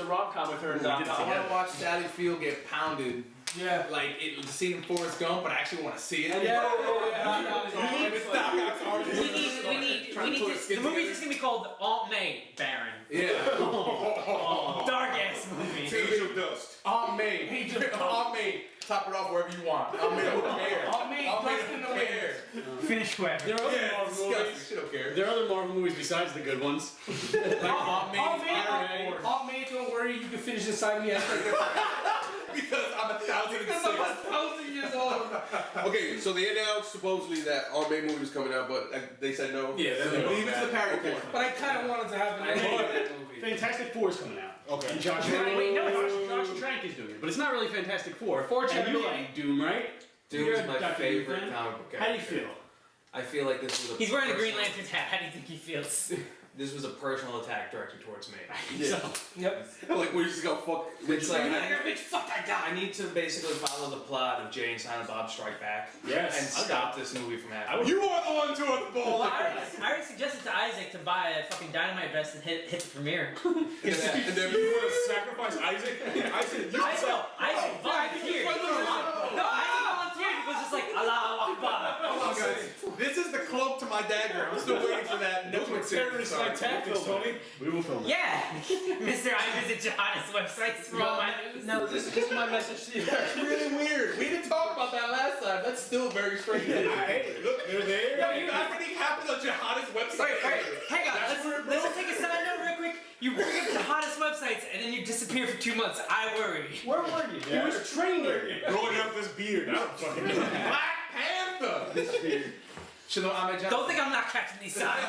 a rom-com with her and Doc. I want to watch Sally Field get pounded. Yeah. Like the scene in Forrest Gump, but I actually want to see it. Yeah. We need the movie's just gonna be called Aunt May, Baron. Yeah. Dark ass movie. Angel Dust. Aunt May. Aunt May. Top it off wherever you want. Aunt May don't care. Aunt May, dust in the wind. Finish whoever. There are other Yeah, Marvel disgusting. movies. She don't care. There are other Marvel movies besides the good ones. Like Aunt May. Aunt May, don't worry, you can finish inside me. Because I'm 1,006. Years old. Okay, so they announced supposedly that Aunt May movie was coming out, but they said no. Yeah, leave it to the parody corner. But I kind of wanted to have I an hate that movie. Fantastic Four is coming out. Okay. And Josh Trank is doing it, but it's not really Fantastic Four. And you like Doom, right? Doom You're is a my Dr. favorite Doom fan? comic book How do you character. feel? I feel like this was a He's wearing a Green personal- Lantern's hat. How do you think he feels? This was a personal attack directed towards me. Yeah. Yep. Like we just got fucked. It's like Bitch, fuck that guy. I need to basically follow the plot of Jay and Silent Bob Strike Back Yes. and stop this movie from happening. You are the one to the ball. I already suggested to Isaac to buy a fucking Dynamite vest and hit the premiere. And then You want to sacrifice Isaac? Isaac, you Isaac volunteered. No, Isaac volunteered. He was just like, Allah Akbar. Oh, guys. This is the cloak to my dagger. I'm still waiting for that. Those were terrorist-like tactics, Tony. We will film it. Yeah. Mr. I visit jihadist websites for all my news. No, this is my message to you. That's really weird. We didn't talk about that last time. That's still very strange. Hey, look, they're there. Everything happens on jihadist website. Wait, hang on. Let's take a side note real quick. You bring up jihadist websites and then you disappear for 2 months. I worry. Where were you? He was training. Growing up this beard. I don't fucking know. Black Panther. Shalom Ahmed Don't think I'm not catching these signs.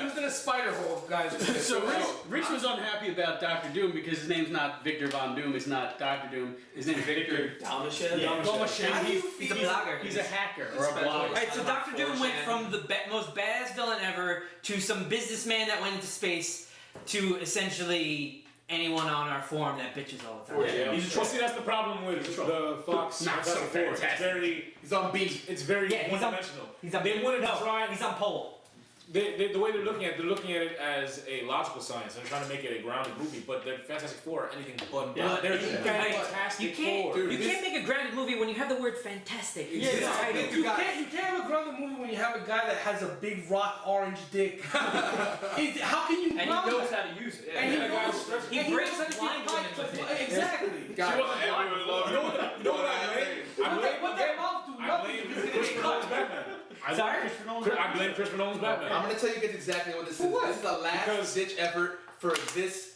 He was in a spider hole, guys. So Rich was unhappy about Dr. Doom because his name's not Victor Von Doom. It's not Dr. Doom. His name's Victor. Dalmashev? Yeah, How do you He's a blogger. He's a hacker or a blogger. Alright, so Dr. Doom went from the most badass villain ever to some businessman that went into space to essentially anyone on our forum that bitches all the time. Yeah. Well, see, that's the problem with the Fox. Not so Fantastic Four. It's fantastic. very, He's on beat. it's very Yeah, he's on- one-dimensional. He's on, They wanted to try. He's on pole. The way they're looking at it as a logical science. They're trying to make it a grounded movie, but the Fantastic Four are anything but. Yeah. They're You Fantastic can't, Four. you can't make a grounded movie when you have the word fantastic. Yeah, It's a title. you can't have a grounded movie when you have a guy that has a big rock orange dick. How can you And he ground knows that? how to use it. And he Yeah, knows. He and breaks knows blind how to women with fight. it. Exactly. She wasn't blind before. You know what I blame? What that mouth do? I Nothing. blame It's gonna Christopher get Nolan's cut. Batman. Sorry? I blame Christopher Nolan's Batman. I'm gonna tell you guys exactly what this is. This is a last ditch effort for this.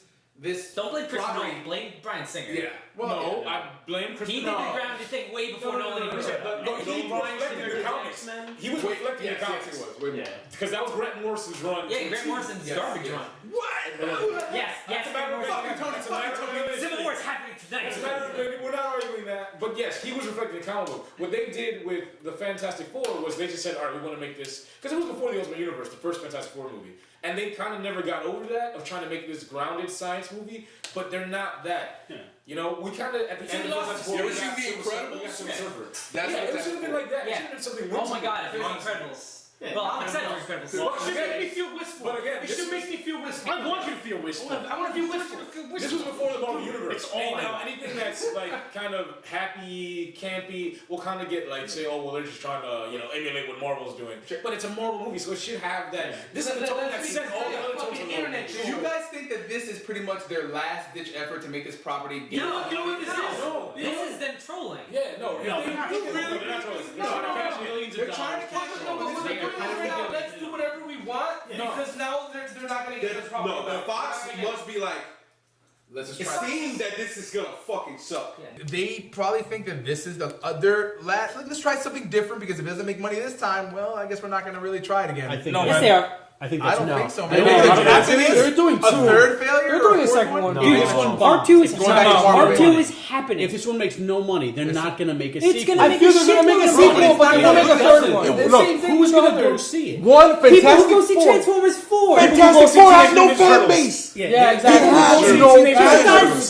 Don't blame Chris property. Nolan, blame Brian Singer. Yeah. No, I blame He Christopher did the Nolan. grounded thing way before Nolan even did it. No, he reflected the comics. He was reflecting the comics. Wait, Because that was Grant Morrison's run. Yeah, Grant Morrison's garbage run. What? Yes, It's a matter of Fucking Tony, it's a matter of fucking Civil War is happening tonight. It's a matter of we're not arguing that. But yes, he was reflecting the comic book. What they did with the Fantastic Four was they just said, all right, we want to make this. Because it was before the Ultimate Universe, the first Fantastic Four movie. And they kind of never got over that of trying to make this grounded science movie, but they're not that. Yeah. You know, we kind of, at the end of Fantastic Four, You we ever got seen The Silver Incredibles? we got Silver Surfer. That's Yeah, it what should have been like that. It Yeah. should have been something Oh my god, if it was honestly. Incredibles. Well, I'm excited for Incredibles. Well, It should make me feel wistful. But again, it this should is- make me feel wistful. I want you to feel wistful. I want to feel wistful. This was before the Marvel Universe. It's all And I now want. anything that's like kind of happy, campy, will kind of get like say, oh well, they're just trying to emulate what Marvel's doing. But it's a Marvel movie, so it should have that. This is the tone that set all the other tones of the internet. movie. Do you guys think that this is pretty much their last ditch effort to make this property? You know what this is? No. This is them trolling. Yeah, no. No, If they're not they trolling. really, they're not trolling. They're trying to cash millions of They're dollars. trying to cash No, but what they're doing is now, let's do whatever we want because now they're not going to get us property. No, the Fox must be like, Let's just it try. seems that this is gonna fucking suck. They probably think that this is the other last. Let's try something different because if it doesn't make money this time, well, I guess we're not going to really try it again. I think Yes, they are. I think I that's don't no. think so. They're Maybe they're doing two. a third failure. They're or doing a a fourth second one. No, Dude, this this one one bombed. R2 is It's going back to happening. Marvel. R2 is happening. If this one makes no money, they're not going to make a It's sequel. gonna I make feel a they're going to make a sequel, sequel, but they're going to make a third one. The Look, same thing who's with going to go others. see it? One People who go Fantastic see Four. Transformers 4. Fantastic Four has no fan base. Yeah, exactly. People go see No Teenage fan Mutant base.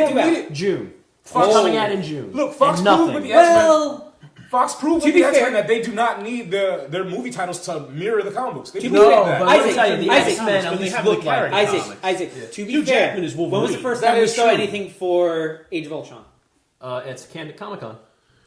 don't come need out? it. June. Fox- It's coming out in June. Look, Fox And proved nothing. with the X-Men. Well, Fox proved To with be the X-Men fair- that they do not need their movie titles to mirror the comic books. They To be proved fair, that. but let me Isaac, tell you, the Isaac, X-Men at they least have the look like character. comics. Isaac. To be Hugh fair, Jackman is when was the Wolverine. first That time we is saw true. anything for Age of Ultron? It's Candid Comic Con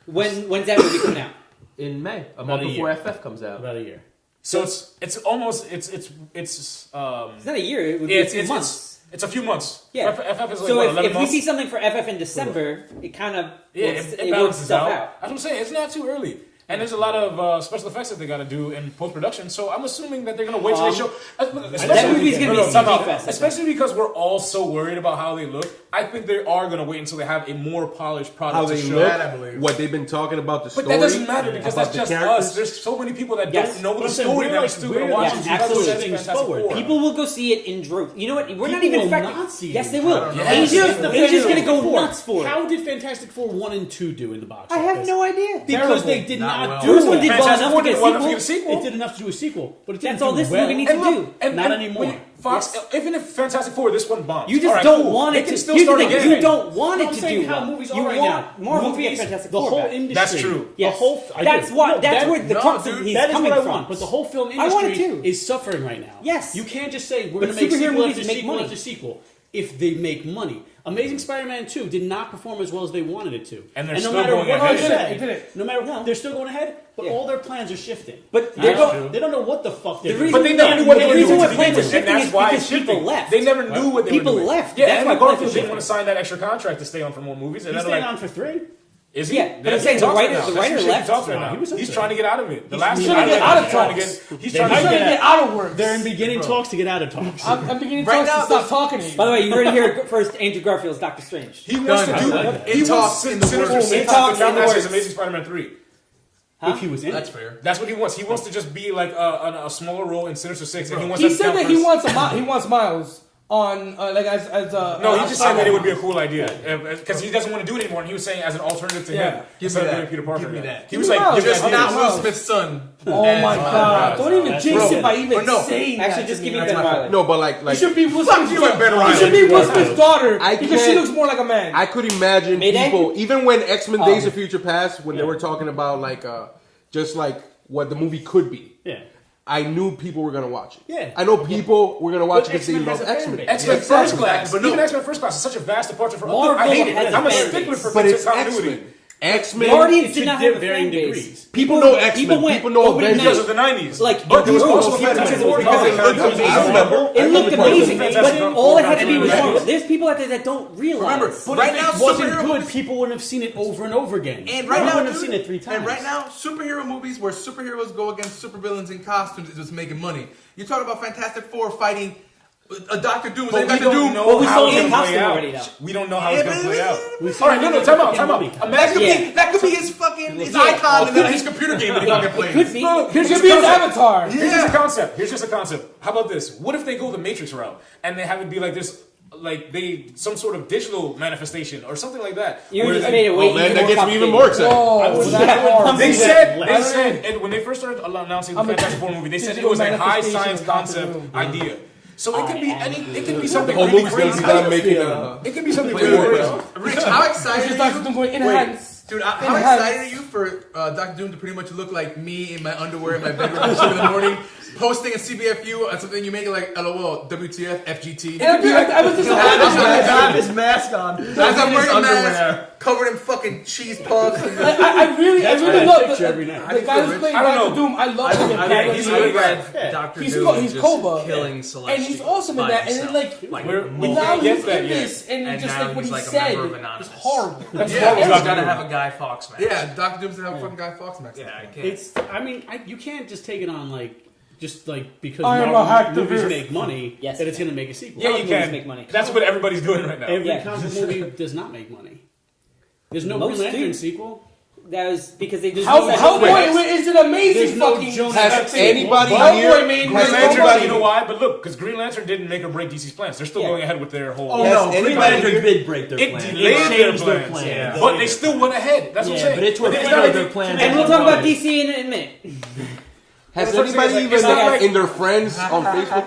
When's that movie coming out? in May, a About month a before year. FF comes out. About a year. So it's almost it's It's not a year. It would be It's- a few it's- months. It's a few months. Yeah. FF is like So what, if 11 we months? see something for FF in December, it kind of it works balances itself out. out. That's what I'm saying. It's not too early. And there's a lot of special effects that they got to do in post production. So I'm assuming that they're gonna wait till they show. that movie's gonna be a time CG out. fest, I Especially because we're all so worried about how they look. I think they are gonna wait until they have a more polished product How to they show. look, That I believe. what they've been talking about the But story. that doesn't matter because about that's the just characters. us. There's so many people that Yes. don't know But the I'm saying, story we're that are like- still we're gonna watch like it. absolutely because it's things Fantastic forward. Four. People will go see it in droves. You know what? We're not People even will factoring. not see it Yes, they in will. droves. Asia's gonna go nuts for it. How did Fantastic Four 1 and 2 do in the box I have office? no idea. Because they Terrible. did Not not well. do First one that. did well Fantastic enough Four to get did a well enough to sequel. get a sequel. It did enough to do a sequel, but it didn't That's all do this well. movie needs to do. Not anymore. Fox, even if Fantastic Four, this one bombs. You just All right, don't cool. want They it can to. still Here's the start thing: again. you don't want No, it I'm to saying do how well. movies are You right want now. Marvel to get Movies, Fantastic the Four whole back. industry. That's true. The Yes. whole. I That's do. what. No, That's that- where the no, crux dude, of he's That is coming what I from. want. But the whole film I want it industry too. is suffering right now. Yes. You can't just say we're But going to make superhero sequel movies after make sequel money. after sequel if they make money. Amazing Spider-Man 2 did not perform as well as they wanted it to. And they're no still matter going what ahead. they It say, did it. no matter No. they're still going ahead, but Yeah. all their plans are shifting. But That's don't. true. They don't know what the fuck they're The doing. reason But they never knew what they the were reason doing why to plans begin are with, shifting and is that's why because it's shifting. people left. They never knew what they People were doing. left. Yeah, That's Andrew why plans Garfield are didn't want shifting. to sign that extra contract to stay on for more movies. And He's then staying like, on for 3. is he? Yeah, but I'm That's saying who the talks writer- right now. the That's writer who left. talks right No, now. he was He's upset. trying to get out of it. The last trying time to I get read, out of he's trying to talks. get. He's They trying I'm to trying to get. get out of work. They're in beginning talks to get out of talks. I'm beginning Right to now, stop talking to you. By the way, you heard it here first. Andrew Garfield's Doctor Strange. He wants to Done. do. I like He it. wants Talks in the Sinister works. Six It talks to in the count as works. Amazing Spider-Man 3. If he was in That's it. fair. That's what he wants. He wants to just be like a smaller role in Sinister Six, and he wants. He to said count that first. he wants Miles on like as No, he just said that it would be a cool idea because he doesn't want to do it anymore. And he was saying as an alternative to Yeah. him, Give instead me of that. doing Peter Parker. Give me yeah. that. He was Give me like, Miles. give Just that not ideas. Will Smith's son. Oh And- my god! Don't even That's jinx true. it by even But no. saying Actually, that. just to give me me. Ben Riley. No, but like It should be Will Fuck Smith's you and Ben daughter. Riley. It should be Will Smith's daughter I because she can't- looks more like a man. I could imagine Mayday? people, even when X-Men Days of Future Past, when they were talking about like just like what the movie could be. Yeah. I knew people were gonna watch it. Yeah. I know people were gonna watch But it because they X-Men love has a fan X-Men. base. X-Men Yeah, First exactly. Class, But but even no. X-Men First Class is such a vast departure from. Marvel I hate has it. a I'm a fan stickler base. for But it's continuity. X-Men. X-Men. Guardians It did not should have a dip varying fan degrees. base. People know X-Men. People went People know opening Avengers. Because night. of the 90s. Like, but there was Europe, also because Fantastic it was Four. because it looked amazing. I remember. It looked amazing, Fantastic but Four all it had to be was continuity. Marvel. There's people out there that don't realize. Remember, But right if now, it wasn't superhero good, movies- people wouldn't have seen it over and over again. And right People now, wouldn't have dude, seen it 3 times. And right now, superhero movies where superheroes go against supervillains in costumes is just making money. You talk about Fantastic Four fighting a Doctor Doom. But we Doctor don't Doom. know Well, we how saw it's him in gonna play costume out. already, though. We don't know how it's going to play out. We All right, no, saw time out, him time out. in That Imagine could Yeah. be that could be his fucking his icon in his computer game that he fucking plays. Could be. No, here's It just should be a his concept. avatar. Here's just a concept. Here's just a concept. How about this? What if they go the Matrix route and they have it be like this, like they some sort of digital manifestation or something like that? You where just they- made it way Oh man, even that more gets me even complicated. more excited. Oh, that's hard. They Less. said, and when they first started announcing the I'm a Fantastic Four movie, they said it digital was a high manifestation science of Doctor concept Doom. idea. So it could be it could be The something whole really movie's gonna crazy. be done making It could be something Wait, really wait, crazy. Rich, how It's excited just are Doctor you? Doom going Wait, enhance. dude, how Enhance. excited are you for Doctor Doom to pretty much look like me in my underwear in my bedroom at 2 in the morning, posting a CBFU on something you make it like LOL, WTF, FGT. And I was just Have his mask on. As I'm wearing a mask, covered in fucking cheese puffs. I really That's love my the picture every night. guy who's playing I don't Doctor know. Doom. I love him. in I Batman mean, he's Begins. really read Doctor He's Doom co- he's just Cobra. killing Celestial. And he's awesome in by that. And then himself. like We now can't he's get that in yet. this, and And just now like what he's he like a said member of is Anonymous. horrible. That's Yeah, Marvel's He's Doctor got to Doom. have a Guy Fawkes mask. Yeah, Doctor Doom's gonna have a fucking Guy Fawkes mask. Yeah, I can't. It's. I mean, you can't just take it on like just like because I am a Marvel movies hacktivist. make money Yes, that you it's can. going to make a sequel. Yeah, you Comic movies can. make money. That's what everybody's doing right now. Every Yeah. comic movie does not make money. There's no Most Green Lantern do. sequel. That was because they just How boy is an amazing There's no fucking Jonah Has Hex anybody sequel. Hellboy here? made Green Has no Lantern, money. you know why? But look, because Green Lantern didn't make or break DC's plans. They're still Yeah. going ahead with their whole. Oh Yes, no, Green anybody Lantern here- did break their It plan. delayed their changed their plans, plan. Yeah. but they still went ahead. That's what I'm Yeah, saying. but it's where It's they not know like their they- plans. And we'll talk about DC in a minute. Has But I'm saying, anybody like, even it's not like- in their friends on Facebook